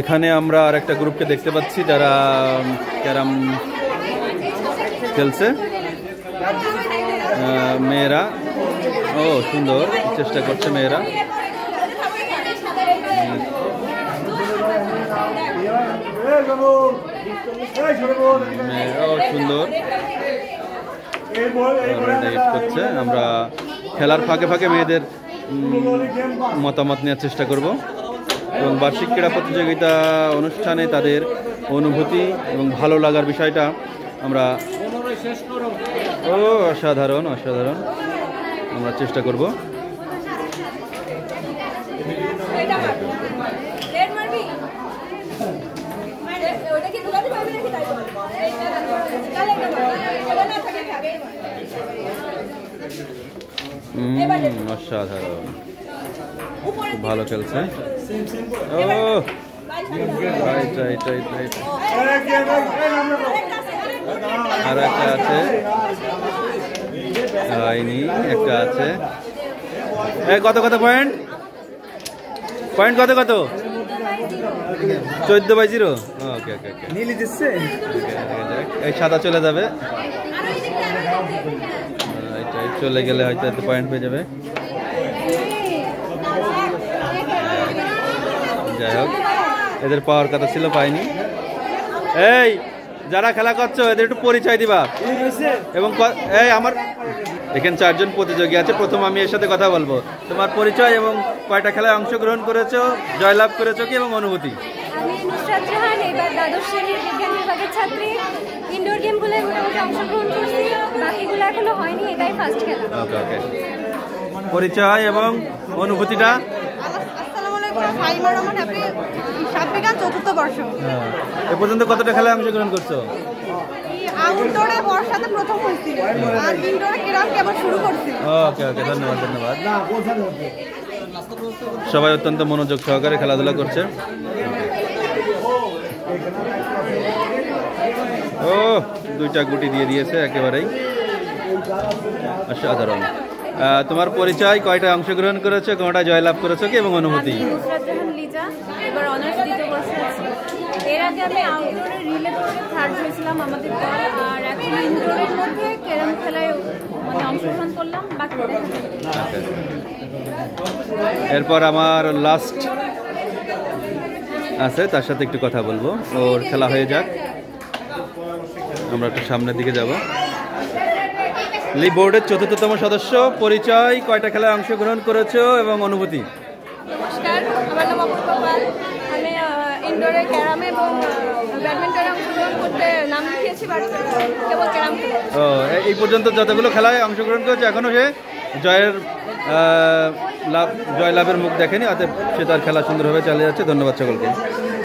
এখানে আমরা আরেকটা গ্রুপকে দেখতে পাচ্ছি যারা ক্যারাম খেলছে। মেয়েরা ও সুন্দর চেষ্টা করছে মেয়েরা। মেয়েরাও সুন্দর করছে। আমরা খেলার ফাঁকে ফাঁকে মেয়েদের মতামত নেওয়ার চেষ্টা করব এবং বার্ষিক ক্রীড়া প্রতিযোগিতা অনুষ্ঠানে তাদের অনুভূতি এবং ভালো লাগার বিষয়টা আমরা অসাধারণ অসাধারণ আমরা চেষ্টা করব। অসাধারণ খুব ভালো খেলছে। আর একটা আছে একটা আছে। কত কত পয়েন্ট পয়েন্ট কত কত 14/0। ওকে ওকে ওকে নীলি দিচ্ছে। এই সাদা চলে যাবে, চলে গেলে হয়তো এত পয়েন্ট পেয়ে যাবে। যাই হোক এদের পাওয়ার কথা ছিল, পাইনি। এই যারা খেলা করছো এদের একটু পরিচয় দিবা। এবং এই আমার এখানে 4 জন প্রতিযোগী আছে। প্রথম আমি এর সাথে কথা বলবো। তোমার পরিচয় এবং কয়টা খেলায় অংশগ্রহণ করেছো, জয়লাভ করেছো কি এবং অনুভূতি। আমি নুসরাত জাহান, এবার দ্বাদশ শ্রেণীর বিজ্ঞান বিভাগের ছাত্রী। ইনডোর গেমগুলো মোটামুটি অংশগ্রহণ করছি, বাকিগুলো এখনো হয়নি, এটাই ফার্স্ট খেলা। ওকে ওকে পরিচয় এবং অনুভূতিটা। চতুর্থ বর্ষ। এ পর্যন্ত কতটা খেলায় অংশগ্রহণ করছো? আউটডোরে বর্ষাতে প্রথম হয়েছি আর ইনডোরে ক্যারাম কেবল শুরু করছি। ওকে ওকে ধন্যবাদ ধন্যবাদ। সবাই অত্যন্ত মনোযোগ সহকারে খেলাধুলা করছে। ও 2টা গুটি দিয়ে দিয়েছে একেবারেই অসাধারণ। তোমার পরিচয়, কয়টা অংশগ্রহণ করেছো, কোনটা জয়লাভ করেছো কি এবং অনুভূতি। নুসরাত জাহান লিজা, এবার অনার্স দ্বিতীয় বর্ষে আছি। এর আগে আমি আউটডোরে রিলে দৌড়ে থার্ড হয়েছিলাম আমাদের দল, আর এখন ইনডোরের মধ্যে ক্যারাম খেলায় অংশগ্রহণ করলাম। এরপর আমার লাস্ট আছে, তার সাথে একটু কথা বলবো। ওর খেলা হয়ে যাক, আমরা একটু সামনের দিকে যাব। লি বোর্ডের 4র্থতম সদস্য, পরিচয়, কয়টা খেলায় অংশগ্রহণ করেছো এবং অনুভূতি। নমস্কার, আমার নাম অপূর্বা পাল। আমি ইনডোরে ক্যারামে এবং ব্যাডমিন্টনে অংশগ্রহণ করতে নাম লিখিয়েছি, বাট কেবল ক্যারাম খেলা। এই পর্যন্ত যতগুলো খেলায় অংশগ্রহণ করেছে এখনো সে জয়লাভের মুখ দেখেনি, অতএব সে তার খেলা সুন্দরভাবে চালিয়ে যাচ্ছে। ধন্যবাদ সকলকে।